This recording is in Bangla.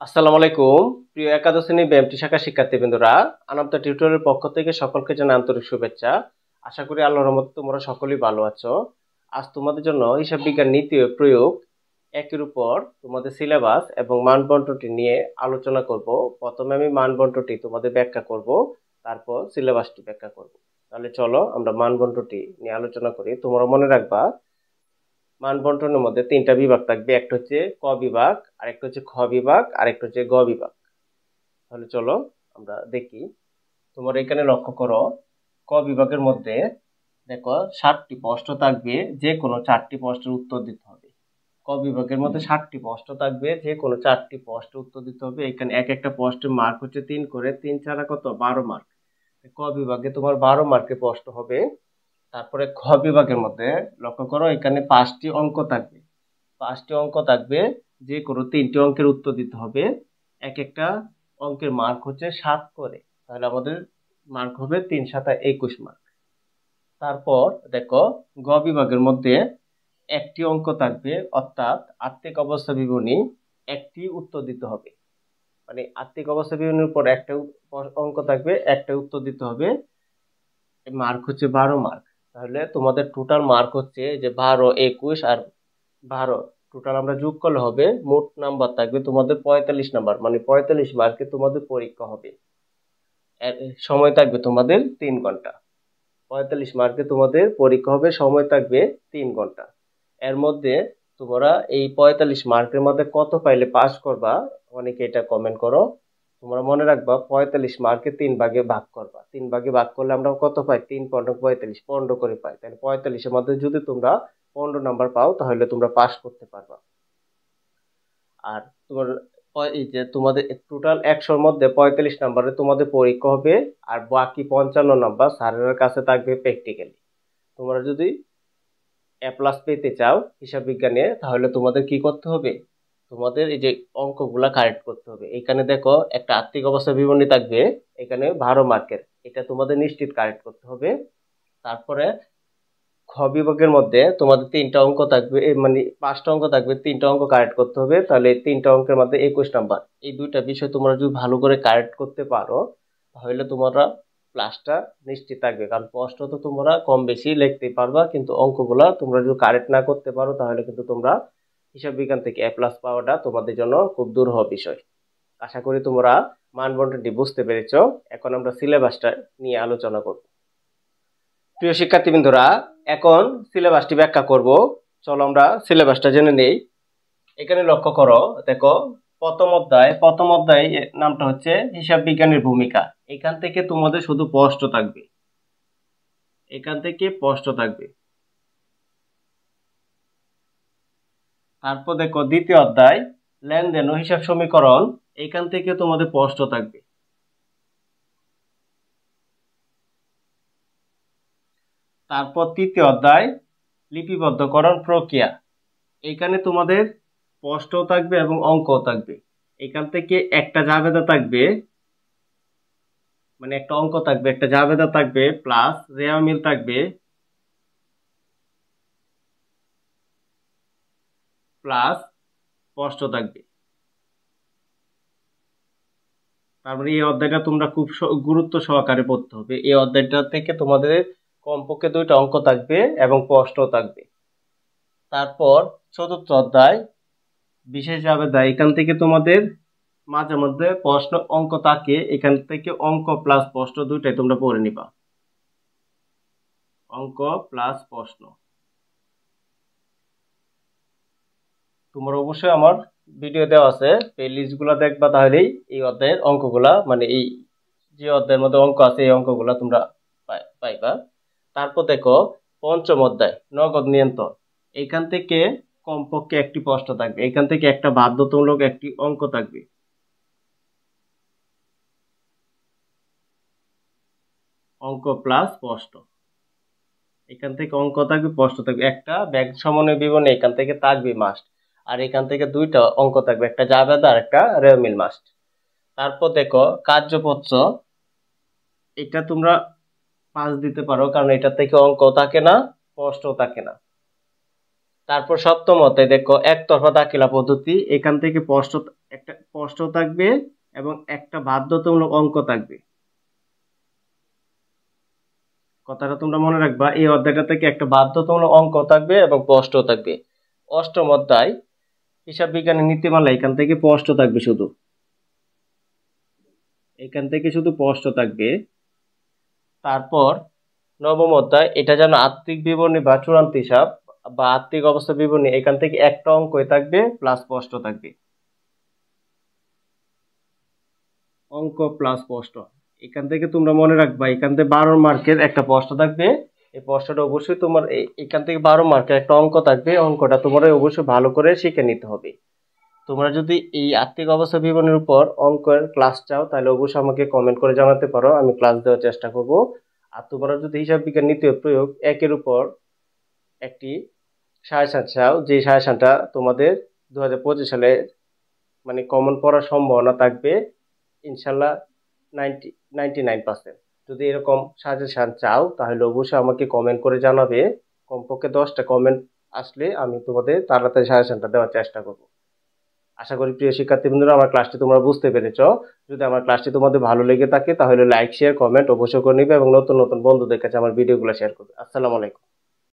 আসসালামু আলাইকুম। প্রিয় একাদশ শ্রেণী ব্যায়ামটি শাখার শিক্ষার্থীবৃন্দরা, আনামতা টিউটোরিয়ালের পক্ষ থেকে সকলকে জানাই আন্তরিক শুভেচ্ছা। আশা করি আল্লাহর রহমতে তোমরা সকলেই ভালো আছো। আজ তোমাদের জন্য হিসাব বিজ্ঞান নীতি ও প্রয়োগ একের উপর তোমাদের সিলেবাস এবং মানবন্টনটি নিয়ে আলোচনা করব। প্রথমে আমি মানবন্টনটি তোমাদের ব্যাখ্যা করব, তারপর সিলেবাসটি ব্যাখ্যা করব। তাহলে চলো আমরা মানবন্টনটি নিয়ে আলোচনা করি। তোমরা মনে রাখবা, মানবন্টনের মধ্যে তিনটা বিভাগ থাকবে। একটা হচ্ছে ক বিভাগ, আরেকটা হচ্ছে খ বিভাগ, আরেকটা হচ্ছে গ বিভাগ। তাহলে চলো আমরা দেখি। তোমরা এখানে লক্ষ্য করো, ক বিভাগের মধ্যে দেখো 7টি প্রশ্ন থাকবে, যে কোনো 4টি প্রশ্নের উত্তর দিতে হবে। ক বিভাগের মধ্যে 7টি প্রশ্ন থাকবে, যে কোনো 4টি প্রশ্নের উত্তর দিতে হবে। এখানে এক একটা প্রশ্নের মার্ক হচ্ছে 3 করে, 3 ছাড়া কত 12 মার্ক। ক বিভাগে তোমার 12 মার্কের প্রশ্ন হবে। তারপরে খ বিভাগের মধ্যে লক্ষ্য করো, এখানে 5টি অঙ্ক থাকবে। 5টি অঙ্ক থাকবে, যে কোনো 3টি অঙ্কের উত্তর দিতে হবে। এক একটা অঙ্কের মার্ক হচ্ছে 7 করে, তাহলে আমাদের মার্ক হবে 3 7 21 মার্ক। তারপর দেখো, গ বিভাগের মধ্যে একটি অঙ্ক থাকবে, অর্থাৎ আর্থিক অবস্থা বিবরণী একটি উত্তর দিতে হবে। মানে আর্থিক অবস্থা বিবরণীর উপর একটা অঙ্ক থাকবে, একটা উত্তর দিতে হবে। মার্ক হচ্ছে 12 মার্ক। তাহলে তোমাদের টোটাল মার্ক হচ্ছে যে 12 21 আর 12, টোটাল আমরা যোগ করলে হবে, মোট নাম্বার থাকবে তোমাদের 45 নাম্বার। মানে 45 মার্কে তোমাদের পরীক্ষা হবে। এর সময় থাকবে তোমাদের 3 ঘন্টা। 45 মার্কে তোমাদের পরীক্ষা হবে, সময় থাকবে 3 ঘন্টা। এর মধ্যে তোমরা এই 45 মার্কের মধ্যে কত পাইলে পাস করবা, অনেকে এটা কমেন্ট করো। তোমরা মনে রাখবা, 45 মার্কে 3 ভাগে ভাগ করবা। 3 ভাগে ভাগ করলে আমরা কত পাই? 3 × 45, 15 করে পাই। তাহলে 45-এর মধ্যে যদি তোমরা 15 নাম্বার পাও, তাহলে তোমরা পাস করতে পারবা। আর তোমার এই যে তোমাদের টোটাল 100-র মধ্যে 45 নাম্বারে তোমাদের পরীক্ষা হবে, আর বাকি 55 নাম্বার স্যারের কাছে থাকবে প্র্যাকটিক্যালি। তোমরা যদি এ প্লাস পেতে চাও হিসাব বিজ্ঞানে, তাহলে তোমাদের কি করতে হবে? তোমাদের এই যে অঙ্কগুলা কারেক্ট করতে হবে। এখানে দেখো, একটা আর্থিক অবস্থা বিবরণী থাকবে, এখানে 12 মার্কের, এটা তোমাদের নিশ্চিত কারেক্ট করতে হবে। তারপরে খ বিভাগের মধ্যে তোমাদের 3টা অঙ্ক থাকবে, মানে 5টা অঙ্ক থাকবে, 3টা অঙ্ক কারেক্ট করতে হবে। তাহলে এই 3টা অঙ্কের মধ্যে 21 নাম্বার। এই দুইটা বিষয় তোমরা যদি ভালো করে কারেক্ট করতে পারো, তাহলে তোমরা প্লাসটা নিশ্চিত থাকবে। কারণ প্রশ্ন তো তোমরা কম বেশি লিখতে পারবা, কিন্তু অঙ্কগুলা তোমরা যদি কারেক্ট না করতে পারো, তাহলে কিন্তু তোমরা হিসাব বিজ্ঞান থেকে এ প্লাস পাওয়াটা তোমাদের জন্য খুব দুরূহ বিষয়। আশা করি তোমরা মানবন্টনটি বুঝতে পেরেছো। এখন আমরা সিলেবাসটা নিয়ে আলোচনা করব। প্রিয় শিক্ষার্থীবৃন্দরা, এখন সিলেবাসটি ব্যাখ্যা করব। চলো আমরা সিলেবাসটা জেনে নেই। এখানে লক্ষ্য করো, দেখো প্রথম অধ্যায় নামটা হচ্ছে হিসাব বিজ্ঞানের ভূমিকা। এখান থেকে তোমাদের শুধু প্রশ্ন থাকবে, এখান থেকে প্রশ্ন থাকবে। তারপর দেখো দ্বিতীয় অধ্যায় লেনদেন ও হিসাব সমীকরণ, এখান থেকে তোমাদের প্রশ্ন থাকবে। তারপর তৃতীয় অধ্যায় লিপিবদ্ধকরণ প্রক্রিয়া, এখানে তোমাদের প্রশ্নও থাকবে এবং অঙ্কও থাকবে। এখান থেকে একটা জাবেদা থাকবে, মানে একটা অঙ্ক থাকবে, একটা জাবেদা থাকবে, প্লাস রেওয়া মিল থাকবে, প্লাস প্রশ্ন থাকবে। তারপরে এই অধ্যায়টা তোমরা খুব গুরুত্ব সহকারে পড়তে হবে। এই অধ্যায়টা থেকে তোমাদের কমপক্ষে 2টা অঙ্ক থাকবে এবং প্রশ্ন থাকবে। তারপর চতুর্থ অধ্যায় বিশেষ জাবেদা, এখান থেকে তোমাদের মাঝে মধ্যে প্রশ্ন অঙ্ক থাকে, এখান থেকে অঙ্ক প্লাস প্রশ্ন দুইটাই তোমরা পড়ে নিবা। অঙ্ক প্লাস প্রশ্ন তোমরা অবশ্যই আমার ভিডিও দেওয়া আছে, প্লেলিস্ট গুলা দেখবা, তাহলেই এই অধ্যায়ের অঙ্কগুলা, মানে এই যে অধ্যায়ের মধ্যে অঙ্ক আছে, এই অঙ্কগুলা তোমরা পাইবা। তারপর দেখো পঞ্চম অধ্যায় নগদ নিয়ন্ত্রণ, এখান থেকে কমপক্ষে একটি প্রশ্ন থাকবে, এখান থেকে একটা বাধ্যতামূলক একটি অঙ্ক থাকবে। অঙ্ক প্লাস প্রশ্ন, এখান থেকে অঙ্ক থাকবে, প্রশ্ন থাকবে, একটা ব্যাংক সমন্বয় বিবরণী এখান থেকে থাকবে মাস্ট। আর এখান থেকে 2টা অঙ্ক থাকবে, একটা জাবেদা আর একটা রেওয়া মিল মাস্ট। তারপর দেখো কার্যপত্র, এটা তোমরা পাস দিতে পারো, কারণ এটা থেকে অঙ্ক থাকে না, প্রশ্ন থাকে না। তারপর সপ্তম অধ্যায় দেখো একতরফা দাখিলা পদ্ধতি, এখান থেকে প্রশ্ন একটা প্রশ্ন থাকবে এবং একটা বাধ্যতামূলক অঙ্ক থাকবে। কথাটা তোমরা মনে রাখবা, এই অধ্যায়টা থেকে একটা বাধ্যতামূলক অঙ্ক থাকবে এবং প্রশ্ন থাকবে। অষ্টম অধ্যায় হিসাব বিজ্ঞানের নীতিমালা, এখান থেকে শুধু প্রশ্ন থাকবে। তারপর নবম অধ্যায়, এটা যেন আর্থিক বিবরণী বা চূড়ান্ত হিসাব বা আর্থিক অবস্থা বিবরণী, এখান থেকে একটা অঙ্কই থাকবে প্লাস প্রশ্ন থাকবে। অঙ্ক প্লাস প্রশ্ন, এখান থেকে তোমরা মনে রাখবা, এখান থেকে 12 মার্কের একটা প্রশ্ন থাকবে। এই প্রশ্নটা অবশ্যই তোমার এখান থেকে 12 মার্কের একটা অঙ্ক থাকবে। অঙ্কটা তোমার অবশ্যই ভালো করে শিখে নিতে হবে। তোমরা যদি এই আর্থিক অবস্থা বিবরণীর উপর অঙ্কের ক্লাস চাও তাহলে অবশ্যই আমাকে কমেন্ট করে জানাতে পারো, আমি ক্লাস দেওয়ার চেষ্টা করব। আর তোমরা যদি হিসাব বিজ্ঞান নীতি ও প্রয়োগ একের উপর একটি সাজেশন চাও, যে সাজেশনটা তোমাদের 2025 সালে মানে কমন পড়ার সম্ভাবনা থাকবে ইনশাল্লাহ 99%। যদি এরকম সাজেশন চাও তাহলে অবশ্যই আমাকে কমেন্ট করে জানাবে। কমপক্ষে 10টা কমেন্ট আসলে আমি তোমাদের তাড়াতাড়ি সাজেশনটা দেওয়ার চেষ্টা করব। আশা করি প্রিয় শিক্ষার্থী বন্ধুরা আমার ক্লাসটি তোমরা বুঝতে পেরেছো। যদি আমার ক্লাসটি তোমাদের ভালো লেগে থাকে তাহলে লাইক শেয়ার কমেন্ট অবশ্যই করে নিবে এবং নতুন নতুন বন্ধুদের কাছে আমার ভিডিওগুলো শেয়ার করবে। আসসালামু আলাইকুম।